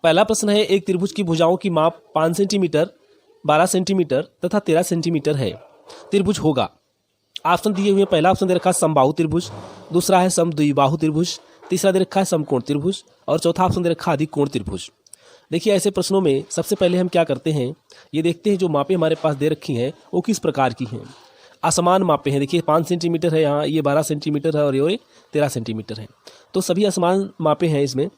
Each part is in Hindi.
पहला प्रश्न है, एक त्रिभुज की भुजाओं की माप 5 सेंटीमीटर, 12 सेंटीमीटर तथा 13 सेंटीमीटर है। त्रिभुज होगा। ऑप्शन दिए हुए हैं, पहला ऑप्शन दे रखा है समबाहु त्रिभुज, दूसरा है समद्विबाहु त्रिभुज, तीसरा दे रखा है समकोण त्रिभुज और चौथा ऑप्शन दे रखा है अधिकोण त्रिभुज। देखिए ऐसे प्रश्नों में सबसे पहले हम क्या करते हैं, ये देखते हैं जो मापें हमारे पास दे रखी हैं वो किस प्रकार की हैं। असमान मापें हैं। देखिए 5 सेंटीमीटर है यहाँ, ये 12 सेंटीमीटर है और ये 13 सेंटीमीटर है, तो सभी असमान मापें हैं इसमें।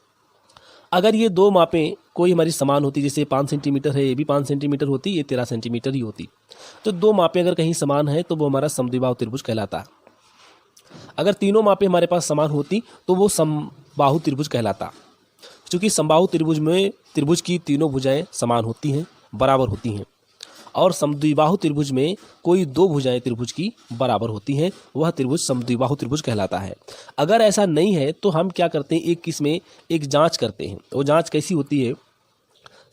अगर ये दो मापें कोई हमारी समान होती, जैसे 5 सेंटीमीटर है, ये भी 5 सेंटीमीटर होती, ये 13 सेंटीमीटर ही होती, तो दो मापें अगर कहीं समान है तो वो हमारा समद्विबाहु त्रिभुज कहलाता। अगर तीनों मापें हमारे पास समान होती तो वो समबाहु त्रिभुज कहलाता। क्योंकि समबाहु त्रिभुज में त्रिभुज की तीनों भुजाएं समान होती हैं, बराबर होती हैं, और समद्विबाहु त्रिभुज में कोई दो भुजाएं त्रिभुज की बराबर होती हैं, वह त्रिभुज समद्विबाहु त्रिभुज कहलाता है। अगर ऐसा नहीं है तो हम क्या करते हैं, एक इसमें एक जांच करते हैं। वो जांच कैसी होती है,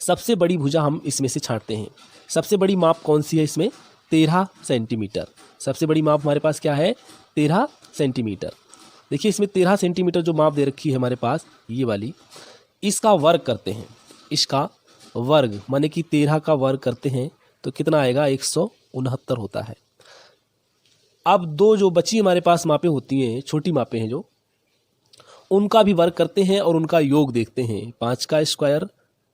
सबसे बड़ी भुजा हम इसमें से छांटते हैं। सबसे बड़ी माप कौन सी है इसमें, 13 सेंटीमीटर। सबसे बड़ी माप हमारे पास क्या है, 13 सेंटीमीटर। देखिए इसमें 13 सेंटीमीटर जो माप दे रखी है हमारे पास, ये वाली, इसका वर्ग करते हैं। इसका वर्ग माने कि 13 का वर्ग करते हैं तो कितना आएगा, 169 होता है। अब दो जो बची हमारे पास मापें होती हैं, छोटी मापें हैं जो, उनका भी वर्ग करते हैं और उनका योग देखते हैं। 5 का स्क्वायर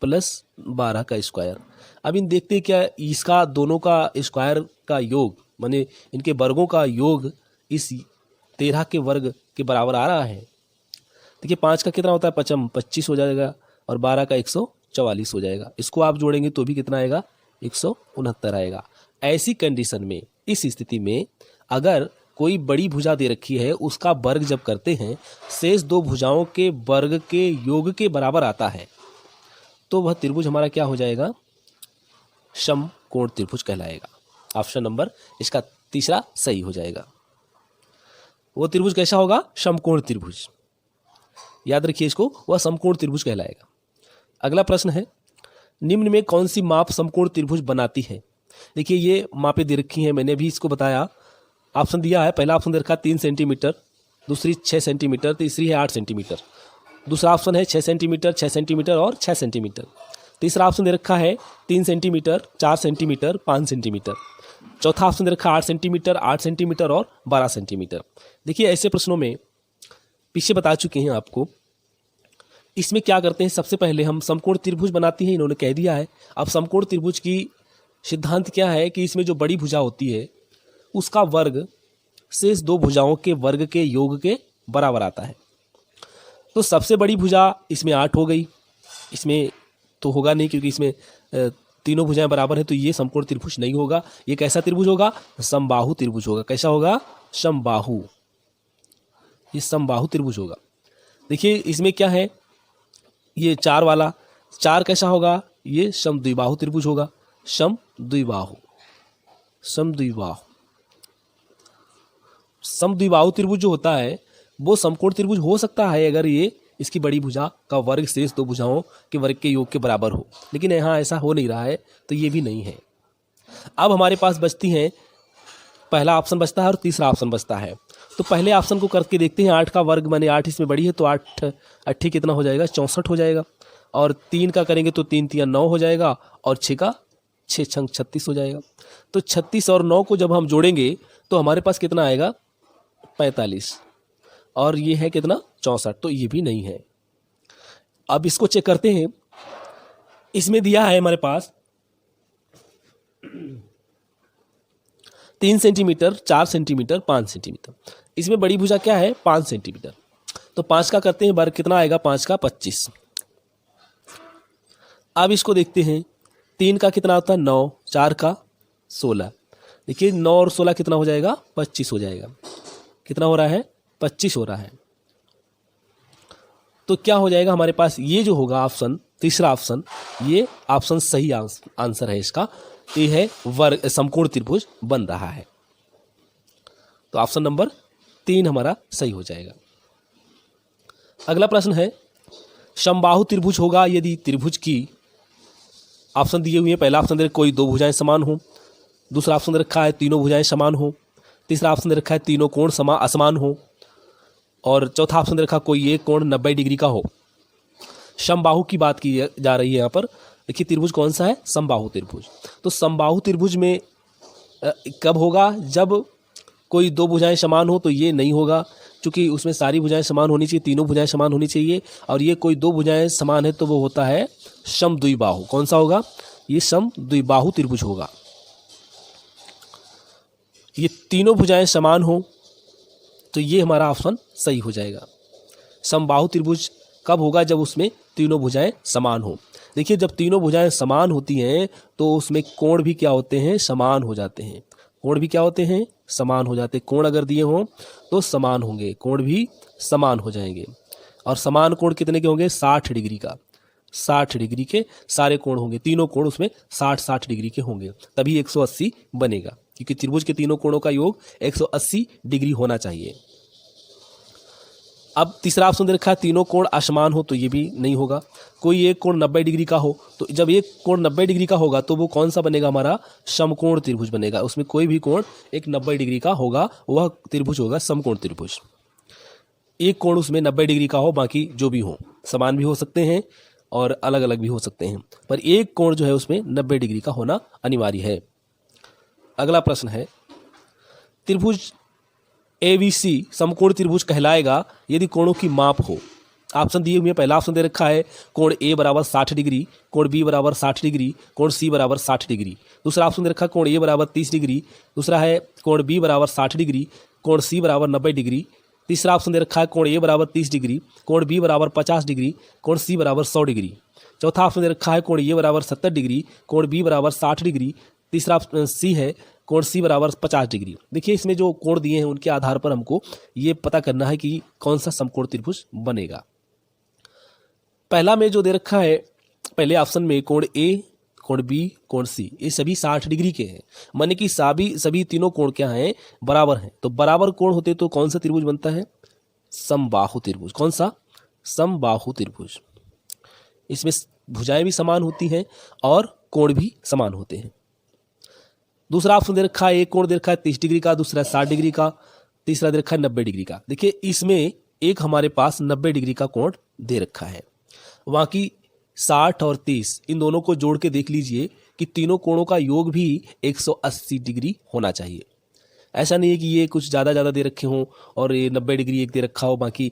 प्लस 12 का स्क्वायर। अब इन देखते हैं क्या इसका दोनों का स्क्वायर का योग माने इनके वर्गों का योग इस 13 के वर्ग के बराबर आ रहा है। देखिए 5 का कितना होता है, 25 हो जाएगा और 12 का 144 हो जाएगा। इसको आप जोड़ेंगे तो भी कितना आएगा, 169 आएगा। ऐसी कंडीशन में, इस स्थिति में अगर कोई बड़ी भुजा दे रखी है, उसका वर्ग जब करते हैं शेष दो भुजाओं के वर्ग के योग के बराबर आता है, तो वह त्रिभुज हमारा क्या हो जाएगा, समकोण त्रिभुज कहलाएगा। ऑप्शन नंबर इसका तीसरा सही हो जाएगा। वो त्रिभुज कैसा होगा, समकोण त्रिभुज। याद रखिए इसको, वह समकोण त्रिभुज कहलाएगा। अगला प्रश्न है, निम्न में कौन सी माप समकोण त्रिभुज बनाती है। देखिए ये मापें दे रखी हैं, मैंने भी इसको बताया। ऑप्शन दिया है, पहला ऑप्शन दे रखा है 3 सेंटीमीटर, दूसरी 6 सेंटीमीटर, तीसरी है 8 सेंटीमीटर, दूसरा ऑप्शन है 6 सेंटीमीटर, 6 सेंटीमीटर और 6 सेंटीमीटर, तीसरा ऑप्शन दे रखा है 3 सेंटीमीटर, 4 सेंटीमीटर, 5 सेंटीमीटर, चौथा ऑप्शन दे रखा है 8 सेंटीमीटर, 8 सेंटीमीटर और 12 सेंटीमीटर। देखिए ऐसे प्रश्नों में पीछे बता चुके हैं आपको, इसमें क्या करते हैं, सबसे पहले हम समकोण त्रिभुज बनाती हैं, इन्होंने कह दिया है। अब समकोण त्रिभुज की सिद्धांत क्या है कि इसमें जो बड़ी भुजा होती है उसका वर्ग शेष दो भुजाओं के वर्ग के योग के बराबर आता है। तो सबसे बड़ी भुजा इसमें 8 हो गई, इसमें तो होगा नहीं क्योंकि इसमें तीनों भुजाएं बराबर है, तो ये समकोण त्रिभुज नहीं होगा। ये कैसा त्रिभुज होगा, समबाहु त्रिभुज होगा। कैसा होगा, समबाहु, ये समबाहु त्रिभुज होगा। देखिए इसमें क्या है, ये 4 वाला 4 कैसा होगा, ये समद्विबाहु त्रिभुज होगा। समद्विबाहु, समद्विबाहु, समद्विबाहु त्रिभुज जो होता है वो समकोण त्रिभुज हो सकता है अगर ये इसकी बड़ी भुजा का वर्ग शेष दो भुजाओं के वर्ग के योग के बराबर हो, लेकिन यहाँ ऐसा हो नहीं रहा है तो ये भी नहीं है। अब हमारे पास बचती हैं, पहला ऑप्शन बचता है और तीसरा ऑप्शन बचता है। तो पहले ऑप्शन को करके देखते हैं, 8 का वर्ग माने 8 इसमें बड़ी है तो 8 8 कितना हो जाएगा, 64 हो जाएगा। और 3 का करेंगे तो 3 3 9 हो जाएगा और 6 का 6 6 36 हो जाएगा। तो 36 और 9 को जब हम जोड़ेंगे तो हमारे पास कितना आएगा, 45, और ये है कितना, 64, तो ये भी नहीं है। अब इसको चेक करते हैं, इसमें दिया है हमारे पास 3 सेंटीमीटर, 4 सेंटीमीटर, 5 सेंटीमीटर। इसमें बड़ी भुजा क्या है, 5 सेंटीमीटर। तो 5 का करते हैं वर्ग, कितना आएगा, 5 का 25। अब इसको देखते हैं, 3 का कितना होता है, 9, 4 का 16। देखिए 9 और 16 कितना हो जाएगा, 25 हो जाएगा। कितना हो रहा है, 25 हो रहा है। तो क्या हो जाएगा हमारे पास, ये जो होगा ऑप्शन, तीसरा ऑप्शन, ये ऑप्शन सही आंसर है इसका। ये है वर्ग समकोण त्रिभुज बन रहा है। तो ऑप्शन नंबर 3 हमारा सही हो जाएगा। अगला प्रश्न है, समबाहु त्रिभुज होगा यदि त्रिभुज की, ऑप्शन दिए हुए हैं, पहला ऑप्शन दे कोई दो भुजाएं समान हो, दूसरा ऑप्शन दे रखा है तीनों भुजाएं समान हो, तीसरा ऑप्शन दे रखा है तीनों कोण असमान हो, और चौथा ऑप्शन दे रखा कोई एक कोण 90 डिग्री का हो। समबाहु की बात की जा रही है यहाँ पर। देखिए त्रिभुज कौन सा है, समबाहु त्रिभुज। तो समबाहु त्रिभुज में कब होगा, जब कोई दो भुजाएं समान हो, तो ये नहीं होगा क्योंकि उसमें सारी भुजाएं समान होनी चाहिए, तीनों भुजाएं समान होनी चाहिए। और ये कोई दो भुजाएं समान है तो वो होता है समद्विबाहु। कौन सा होगा, ये समद्विबाहु त्रिभुज होगा। ये तीनों भुजाएं समान हो तो ये हमारा ऑप्शन सही हो जाएगा। समबाहु त्रिभुज कब होगा, जब उसमें तीनों भुजाएं समान हो। देखिए जब तीनों भुजाएं समान होती हैं तो उसमें कोण भी क्या होते हैं, समान हो जाते हैं। कोण भी क्या होते हैं, समान हो जाते हैं। कोण अगर दिए हों तो समान होंगे, कोण भी समान हो जाएंगे। और समान कोण कितने के होंगे, 60 डिग्री का। 60 डिग्री के सारे कोण होंगे, तीनों कोण उसमें 60-60 डिग्री के होंगे, तभी 180 बनेगा, क्योंकि त्रिभुज के तीनों कोणों का योग 180 डिग्री होना चाहिए। अब तीसरा ऑप्शन दे रखा है तीनों कोण असमान हो, तो ये भी नहीं होगा। कोई एक कोण 90 डिग्री का हो, तो जब एक कोण 90 डिग्री का होगा तो वो कौन सा बनेगा, हमारा समकोण त्रिभुज बनेगा। उसमें कोई भी कोण एक 90 डिग्री का होगा, वह त्रिभुज होगा समकोण त्रिभुज। एक कोण उसमें 90 डिग्री का हो, बाकी जो भी हो समान भी हो सकते हैं और अलग अलग भी हो सकते हैं, पर एक कोण जो है उसमें 90 डिग्री का होना अनिवार्य है। अगला प्रश्न है, त्रिभुज ABC समकोण त्रिभुज कहलाएगा यदि कोणों की माप हो। ऑप्शन दिए हुए हैं, पहला ऑप्शन दे रखा है कोण A बराबर 60 डिग्री, कोण B बराबर 60 डिग्री, कोण C बराबर 60 डिग्री। दूसरा ऑप्शन दे रखा है कोण A बराबर 30 डिग्री, दूसरा है कोण B बराबर 60 डिग्री, कोण C बराबर 90 डिग्री। तीसरा ऑप्शन दे रखा है कोण A बराबर 30 डिग्री, कोण B बराबर 50 डिग्री, कोण C बराबर 100 डिग्री। चौथा ऑप्शन दे रखा है कोण A बराबर 70 डिग्री, कोण B बराबर 60 डिग्री। तीसरा ऑप्शन C है कोण C बराबर 50 डिग्री। देखिए इसमें जो कोण दिए हैं उनके आधार पर हमको ये पता करना है कि कौन सा समकोण त्रिभुज बनेगा। पहला में जो दे रखा है, पहले ऑप्शन में कोण A, कोण B, कोण C, ये सभी 60 डिग्री के हैं, माने कि सभी तीनों कोण क्या हैं, बराबर हैं। तो बराबर कोण होते तो कौन सा त्रिभुज बनता है, समबाहु त्रिभुज। कौन सा, समबाहु त्रिभुज। इसमें भुजाएं भी समान होती हैं और कोण भी समान होते हैं। दूसरा ऑप्शन दे रखा है, एक कोण दे रखा है 30 डिग्री का, दूसरा 60 डिग्री का, तीसरा दे रखा है 90 डिग्री का। देखिए इसमें एक हमारे पास 90 डिग्री का कोण दे रखा है, बाकी 60 और 30 इन दोनों को जोड़ के देख लीजिए कि तीनों कोणों का योग भी 180 डिग्री होना चाहिए। ऐसा नहीं है कि ये कुछ ज़्यादा दे रखे हों और ये 90 डिग्री एक दे रखा हो, बाकी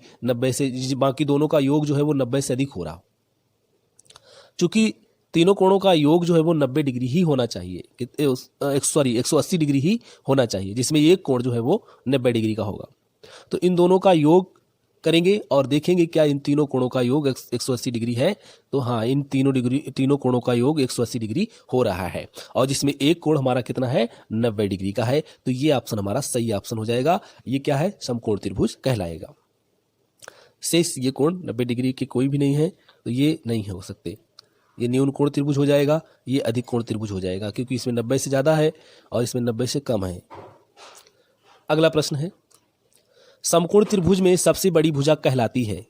दोनों का योग जो है वो 90 से अधिक हो रहा हो। चूंकि तीनों कोणों का योग जो है वो 90 डिग्री ही होना चाहिए, 180 डिग्री ही होना चाहिए, जिसमें एक कोण जो है वो 90 डिग्री का होगा। तो इन दोनों का योग करेंगे और देखेंगे क्या इन तीनों कोणों का योग 180 डिग्री है। तो हाँ, इन तीनों कोणों का योग 180 डिग्री हो रहा है, और जिसमें एक कोण हमारा कितना है, 90 डिग्री का है। तो ये ऑप्शन हमारा सही ऑप्शन हो जाएगा। ये क्या है, समकोण त्रिभुज कहलाएगा। शेष ये कोण 90 डिग्री के कोई भी नहीं है, तो ये नहीं हो सकते। ये न्यून कोण त्रिभुज हो जाएगा, ये अधिक कोण त्रिभुज हो जाएगा, क्योंकि इसमें 90 से ज़्यादा है और इसमें 90 से कम है। अगला प्रश्न है, समकोण त्रिभुज में सबसे बड़ी भुजा कहलाती है।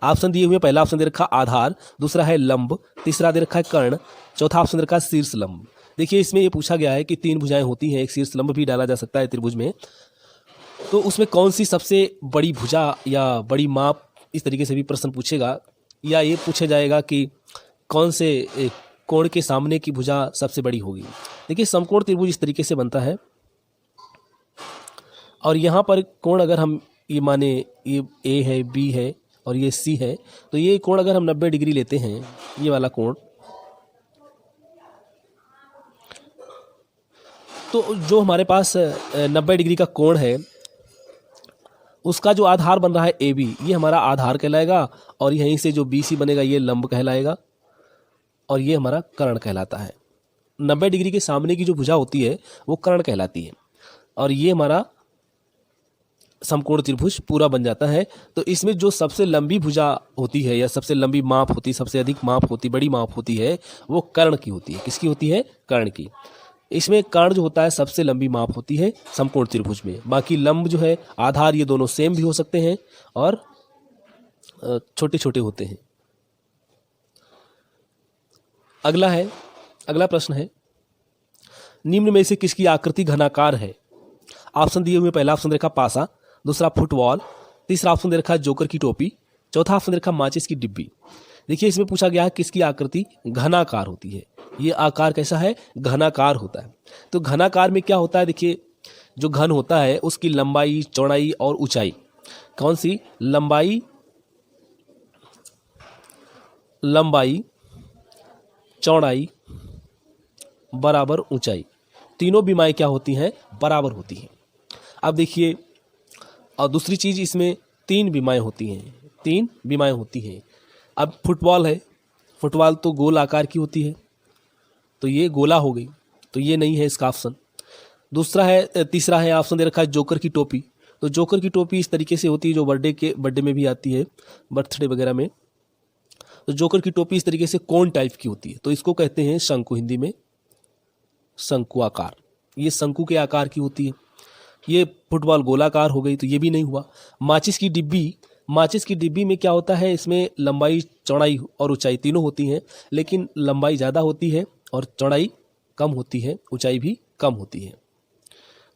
ऑप्शन दिए हुए, पहला ऑप्शन दे रखा आधार, दूसरा है लंब, तीसरा दे रखा है कर्ण, चौथा ऑप्शन दे रखा है शीर्ष लंब। देखिए इसमें ये पूछा गया है कि 3 भुजाएं होती हैं, एक शीर्ष लंब भी डाला जा सकता है त्रिभुज में, तो उसमें कौन सी सबसे बड़ी भुजा या बड़ी माप, इस तरीके से भी प्रश्न पूछेगा। या ये पूछा जाएगा कि कौन से कोण के सामने की भुजा सबसे बड़ी होगी। देखिए समकोण त्रिभुज इस तरीके से बनता है, और यहाँ पर कोण अगर हम ये माने ये A है, B है और ये C है, तो ये कोण अगर हम 90 डिग्री लेते हैं, ये वाला कोण, तो जो हमारे पास 90 डिग्री का कोण है उसका जो आधार बन रहा है AB, ये हमारा आधार कहलाएगा, और यहीं से जो BC बनेगा ये लंब कहलाएगा, और ये हमारा कर्ण कहलाता है। 90 डिग्री के सामने की जो भुजा होती है वो कर्ण कहलाती है, और ये हमारा समकोण त्रिभुज पूरा बन जाता है। तो इसमें जो सबसे लंबी भुजा होती है या सबसे लंबी माप होती है, सबसे अधिक माप होती, बड़ी माप होती है, वो कर्ण की होती है। किसकी होती है, कर्ण की। इसमें कर्ण जो होता है सबसे लंबी माप होती है समकोण त्रिभुज में। बाकी लंब जो है, आधार, ये दोनों सेम भी हो सकते हैं और छोटे छोटे होते हैं। अगला प्रश्न है, निम्न में से किसकी आकृति घनाकार है। ऑप्शन दिए हुए, पहला ऑप्शन देखा पासा, दूसरा फुटबॉल, तीसरा ऑप्शन दे रखा है जोकर की टोपी, चौथा ऑप्शन दे रखा माचिस की डिब्बी। देखिए इसमें पूछा गया है किसकी आकृति घनाकार होती है। ये आकार कैसा है? घनाकार होता है। तो घनाकार में क्या होता है? देखिए जो घन होता है उसकी लंबाई, चौड़ाई और ऊंचाई, कौन सी? लंबाई, चौड़ाई बराबर ऊंचाई, तीनों बीमाएं क्या होती हैं? बराबर होती हैं। अब देखिए और दूसरी चीज इसमें 3 बीमाएं होती हैं, 3 बीमाएं होती हैं। अब फुटबॉल है, फुटबॉल तो गोल आकार की होती है, तो ये गोला हो गई, तो ये नहीं है इसका ऑप्शन। तीसरा है ऑप्शन दे रखा है जोकर की टोपी। तो जोकर की टोपी इस तरीके से होती है जो बर्थडे में भी आती है, बर्थडे वगैरह में। तो जोकर की टोपी इस तरीके से कोन टाइप की होती है, तो इसको कहते हैं शंकु, हिंदी में शंकु आकार। ये शंकु के आकार की होती है। ये फुटबॉल गोलाकार हो गई, तो ये भी नहीं हुआ। माचिस की डिब्बी में क्या होता है? इसमें लंबाई, चौड़ाई और ऊंचाई तीनों होती हैं, लेकिन लंबाई ज़्यादा होती है और चौड़ाई कम होती है, ऊंचाई भी कम होती है।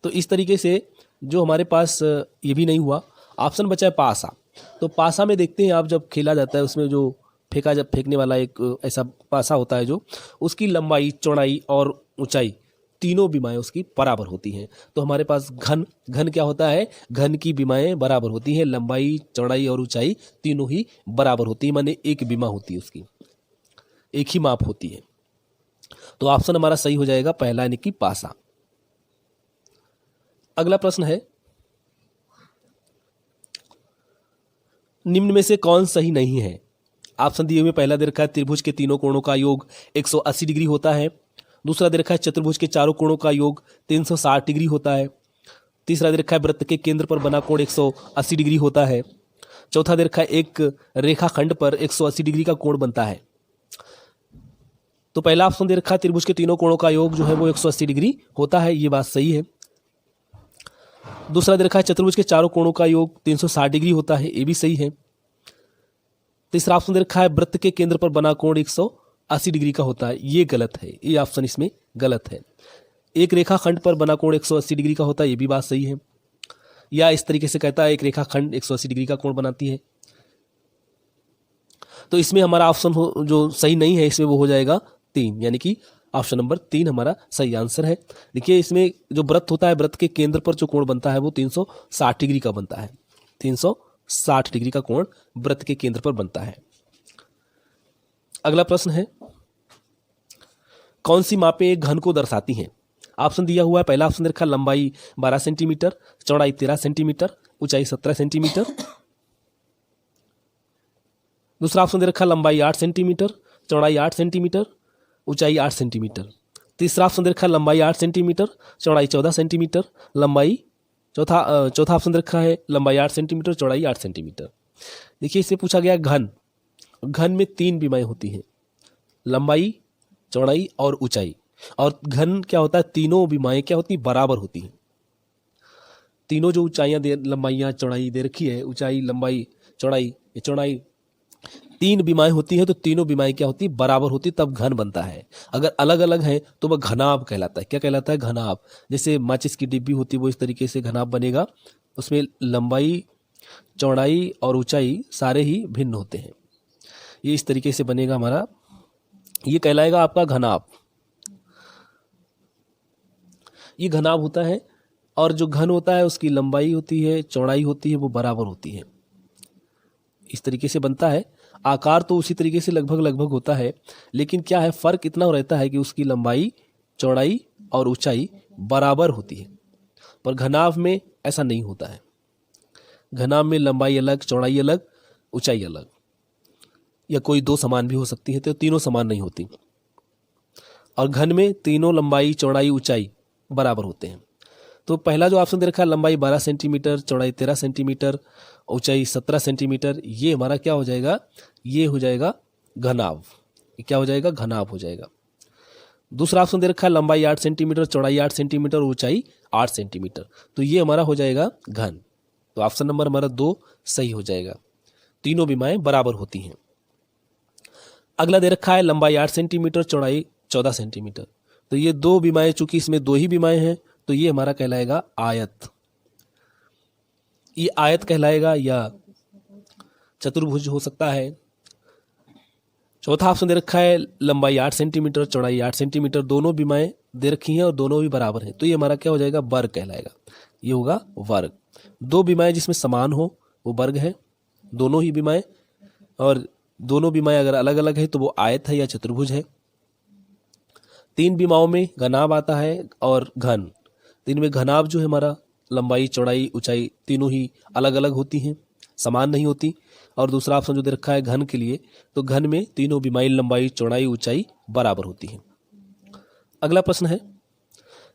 तो इस तरीके से जो हमारे पास ये भी नहीं हुआ। ऑप्शन बचा है पासा। तो पासा में देखते हैं आप, जब खेला जाता है उसमें जो फेंकने वाला एक ऐसा पासा होता है जो, उसकी लंबाई, चौड़ाई और ऊंचाई तीनों बीमाएं उसकी बराबर होती हैं। तो हमारे पास घन क्या होता है? घन की बीमाएं बराबर होती हैं, लंबाई, चौड़ाई और ऊंचाई तीनों ही बराबर होती है, माने एक बीमा होती है उसकी, एक ही माप होती है। तो ऑप्शन हमारा सही हो जाएगा पहला, यानी कि पासा। अगला प्रश्न है, निम्न में से कौन सही नहीं है? ऑप्शन दिए हुए पहला दे रखा है त्रिभुज के तीनों कोणों का योग 180 डिग्री होता है। दूसरा दे रखा है चतुर्भुज के चारों कोणों का योग 360 डिग्री होता है। तीसरा दे रखा है वृत्त के केंद्र पर बना कोण 180 डिग्री होता है। चौथा दे रखा है एक रेखाखंड पर 180 डिग्री का कोण बनता है। तो पहला ऑप्शन दे रखा है त्रिभुज के तीनों कोणों का योग जो है वो 180 डिग्री होता है, ये बात सही है। दूसरा दे रखा है चतुर्भुज के चारों कोणों का योग 360 डिग्री होता है, ये भी सही है। तीसरा ऑप्शन दे रखा है वृत्त के केंद्र पर बना कोण 180 डिग्री का होता है, ये गलत है, ये ऑप्शन इसमें गलत है। एक रेखाखंड पर बना कोण 180 डिग्री का होता है, ये भी बात सही है। या इस तरीके से कहता है एक रेखाखंड 180 डिग्री का कोण बनाती है। तो इसमें हमारा ऑप्शन जो सही नहीं है इसमें वो हो जाएगा 3, यानी कि ऑप्शन नंबर 3 हमारा सही आंसर है। देखिए इसमें जो वृत्त होता है, वृत्त के केंद्र पर जो कोण बनता है वो 360 डिग्री का बनता है। 360 डिग्री का कोण वृत्त के केंद्र पर बनता है। अगला प्रश्न है, कौन सी मापें एक घन को दर्शाती हैं? ऑप्शन दिया हुआ है, पहला ऑप्शन रखा लंबाई 12 सेंटीमीटर, चौड़ाई 13 सेंटीमीटर, ऊंचाई 17 सेंटीमीटर। दूसरा ऑप्शन दे रखा लंबाई 8 सेंटीमीटर, चौड़ाई 8 सेंटीमीटर, ऊंचाई 8 सेंटीमीटर। तीसरा ऑप्शन दे रखा लंबाई 8 सेंटीमीटर, चौड़ाई 14 सेंटीमीटर, चौथा ऑप्शन दे रखा है लंबाई 8 सेंटीमीटर, चौड़ाई 8 सेंटीमीटर। देखिए इसमें पूछा गया घन में 3 बीमाएं होती हैं, लंबाई, चौड़ाई और ऊंचाई। और घन क्या होता है? तीनों बीमाएं क्या होती? बराबर होती हैं। तीनों जो ऊंचाइयां लंबाइयां चौड़ाई दे रखी है, ऊंचाई, लंबाई, चौड़ाई 3 बीमाएं होती हैं, तो तीनों बीमाएं क्या होती? बराबर होती, तब घन बनता है। अगर अलग अलग है तो वह घनाभ कहलाता है। क्या कहलाता है? घनाभ। जैसे माचिस की डिब्बी होती है वो इस तरीके से घनाभ बनेगा, उसमें लंबाई, चौड़ाई और ऊंचाई सारे ही भिन्न होते हैं। ये इस तरीके से बनेगा हमारा, ये कहलाएगा आपका घनाभ। ये घनाभ होता है। और जो घन होता है उसकी लंबाई होती है, चौड़ाई होती है, वो बराबर होती है। इस तरीके से बनता है। आकार तो उसी तरीके से लगभग होता है, लेकिन क्या है, फर्क इतना रहता है कि उसकी लंबाई, चौड़ाई और ऊंचाई बराबर होती है। पर घनाभ में ऐसा नहीं होता है। घनाभ में लंबाई अलग, चौड़ाई अलग, ऊंचाई अलग, या कोई 2 समान भी हो सकती है, तो तीनों समान नहीं होती। और घन में तीनों लंबाई, चौड़ाई, ऊंचाई बराबर होते हैं। तो पहला जो ऑप्शन दे रखा है लंबाई 12 सेंटीमीटर, चौड़ाई 13 सेंटीमीटर, ऊंचाई 17 सेंटीमीटर, ये हमारा क्या हो जाएगा? ये हो जाएगा घनाभ। क्या हो जाएगा? घनाभ हो जाएगा। दूसरा ऑप्शन दे रखा है लंबाई 8 सेंटीमीटर, चौड़ाई 8 सेंटीमीटर, ऊंचाई 8 सेंटीमीटर, तो ये हमारा हो जाएगा घन। तो ऑप्शन नंबर हमारा 2 सही हो जाएगा। तीनों बीमाएं बराबर होती हैं। अगला दे रखा है लंबाई 8 सेंटीमीटर, चौड़ाई 14 सेंटीमीटर, तो ये 2 बीमाएं, चूंकि इसमें 2 ही बीमाएं हैं, तो ये हमारा कहलाएगा आयत। ये आयत कहलाएगा, या चतुर्भुज हो सकता है, चौथा ऑप्शन दे रखा है लंबाई 8 सेंटीमीटर, चौड़ाई 8 सेंटीमीटर, दोनों बीमाएं दे रखी हैं और दोनों भी बराबर हैं, तो ये हमारा क्या हो जाएगा, वर्ग कहलाएगा। ये होगा वर्ग। दो बीमाएं जिसमें समान हो वो वर्ग है, दोनों ही बीमाएं, और दोनों बीमाएं अगर अलग अलग है तो वो आयत है या चतुर्भुज है। तीन बीमाओं में घनाभ आता है और घन, तो इनमें घनाभ जो है हमारा लंबाई चौड़ाई ऊंचाई तीनों ही अलग अलग होती हैं, समान नहीं होती। और दूसरा ऑप्शन जो दे रखा है घन के लिए, तो घन में तीनों बीमारी लंबाई चौड़ाई ऊंचाई बराबर होती है। अगला प्रश्न है,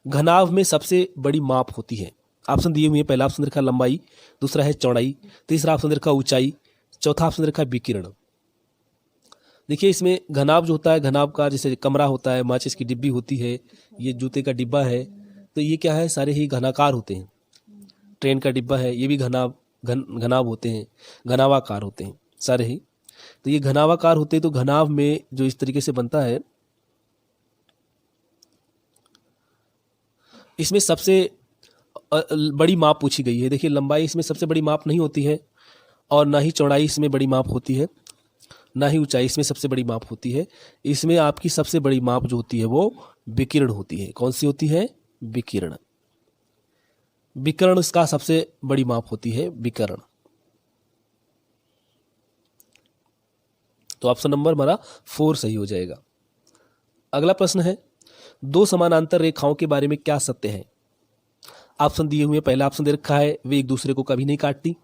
घनाभ में सबसे बड़ी माप होती है। ऑप्शन दिए हुए हैं, पहला ऑप्शन रखा लंबाई, दूसरा है चौड़ाई, तीसरा ऑप्शन रखा ऊंचाई, चौथा ऑप्शन रखा विकिरण। देखिए इसमें घनाभ जो होता है, घनाभ का जैसे कमरा होता है, माचिस की डिब्बी होती है, ये जूते का डिब्बा है, तो ये क्या है, सारे ही घनाकार होते हैं। ट्रेन का डिब्बा है, ये भी घनाभ होते हैं, घनावाकार होते हैं सारे ही। तो ये घनावाकार होते हैं, तो घनाभ में जो इस तरीके से बनता है, इसमें सबसे बड़ी माप पूछी गई है। देखिए लंबाई इसमें सबसे बड़ी माप नहीं होती है, और ना ही चौड़ाई इसमें बड़ी माप होती है, ना ही ऊंचाई इसमें सबसे बड़ी माप होती है। इसमें आपकी सबसे बड़ी माप जो होती है वो विकिरण होती है। कौन सी होती है, विकिरण। विकिरण इसका सबसे बड़ी माप होती है, विकिरण। तो ऑप्शन नंबर हमारा 4 सही हो जाएगा। अगला प्रश्न है, दो समानांतर रेखाओं के बारे में क्या सत्य है। ऑप्शन दिए हुए, पहला ऑप्शन दे रखा है वे एक दूसरे को कभी नहीं काटती,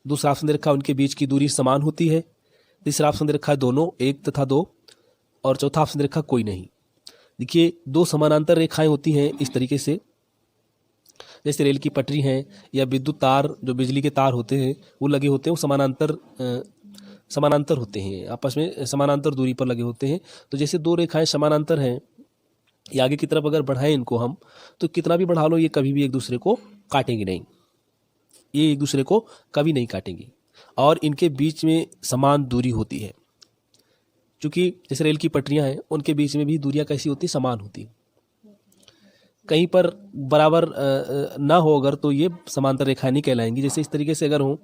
दूसरा ऑप्शन दे रखा है उनके बीच की दूरी समान होती है, तीसरा ऑप्शन दे रखा है दोनों, एक तथा दो, और चौथा ऑप्शन दे रखा कोई नहीं। देखिए दो समानांतर रेखाएं होती हैं इस तरीके से, जैसे रेल की पटरी हैं या विद्युत तार, जो बिजली के तार होते हैं वो लगे होते हैं, वो समानांतर होते हैं, आपस में समानांतर दूरी पर लगे होते हैं। तो जैसे दो रेखाएं समानांतर हैं, ये आगे की तरफ अगर बढ़ाएं इनको हम, तो कितना भी बढ़ा लो ये कभी भी एक दूसरे को काटेंगे नहीं, ये एक दूसरे को कभी नहीं काटेंगी, और इनके बीच में समान दूरी होती है। क्योंकि जैसे रेल की पटरियां हैं, उनके बीच में भी दूरियां कैसी होती, समान होती। कहीं पर बराबर ना हो अगर, तो ये समांतर रेखाएं नहीं कहलाएंगी। जैसे इस तरीके से अगर हो,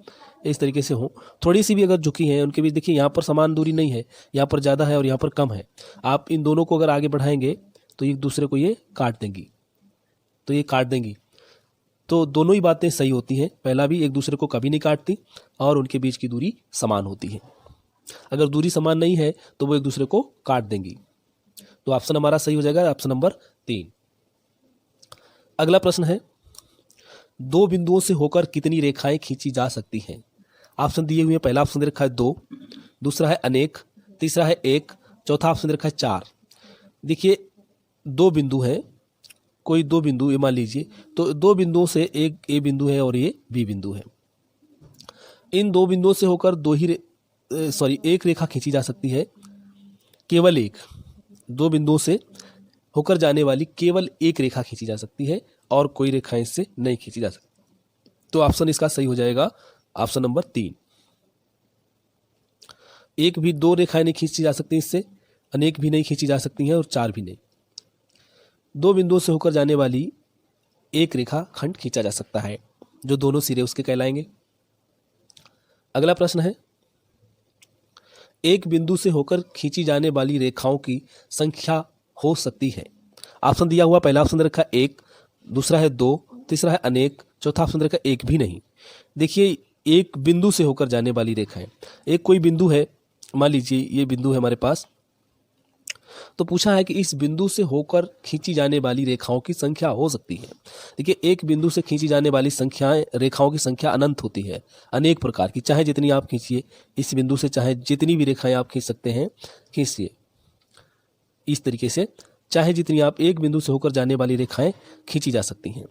इस तरीके से हो, थोड़ी सी भी अगर झुकी है उनके बीच, देखिए यहाँ पर समान दूरी नहीं है, यहाँ पर ज़्यादा है और यहाँ पर कम है। आप इन दोनों को अगर आगे बढ़ाएंगे तो एक दूसरे को ये काट देंगी, तो ये काट देंगी। तो दोनों ही बातें सही होती हैं, पहला भी एक दूसरे को कभी नहीं काटती, और उनके बीच की दूरी समान होती है। अगर दूरी समान नहीं है तो वो एक दूसरे को काट देंगी। तो ऑप्शन हमारा सही हो जाएगा, ऑप्शन नंबर 3। अगला प्रश्न है, दो बिंदुओं से होकर कितनी रेखाएं खींची जा सकती हैं। ऑप्शन दिए हुए हैं, पहला ऑप्शन दे रखा है 2, दूसरा है अनेक, तीसरा है 1, चौथा ऑप्शन दे रखा है 4। देखिए दो बिंदु हैं, कोई दो बिंदु ये मान लीजिए, तो दो बिंदुओं से एक ए बिंदु है और ये बी बिंदु है। इन दो बिंदुओं से होकर एक रेखा खींची जा सकती है, केवल एक। दो बिंदुओं से होकर जाने वाली केवल एक रेखा खींची जा सकती है, और कोई रेखा इससे नहीं खींची जा सकती। तो ऑप्शन इसका सही हो जाएगा, ऑप्शन नंबर 3। एक भी दो रेखाएं नहीं खींची जा सकती इससे, अनेक भी नहीं खींची जा सकती हैं, और 4 भी नहीं। दो बिंदुओं से होकर जाने वाली एक रेखा खंड खींचा जा सकता है, जो दोनों सिरे उसके कहलाएंगे। अगला प्रश्न है, एक बिंदु से होकर खींची जाने वाली रेखाओं की संख्या हो सकती है। ऑप्शन दिया हुआ, पहला ऑप्शन रखा 1, दूसरा है 2, तीसरा है अनेक, चौथा ऑप्शन रखा 1 भी नहीं। देखिए एक बिंदु से होकर जाने वाली रेखाएं, एक कोई बिंदु है, मान लीजिए ये बिंदु है हमारे पास, तो पूछा है कि इस बिंदु से होकर खींची जाने वाली रेखाओं की संख्या हो सकती है। देखिए एक बिंदु से खींची जाने वाली संख्याएं, रेखाओं की संख्या अनंत होती है, अनेक प्रकार की, चाहे जितनी आप खींचिए, इस बिंदु से चाहे जितनी भी रेखाएं आप खींच सकते हैं, खींचिए इस तरीके से, चाहे जितनी आप एक बिंदु से होकर जाने वाली रेखाएं खींची जा सकती हैं।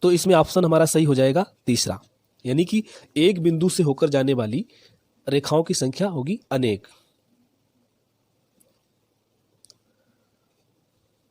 तो इसमें ऑप्शन हमारा सही हो जाएगा तीसरा, यानी कि एक बिंदु से होकर जाने वाली रेखाओं की संख्या होगी अनेक।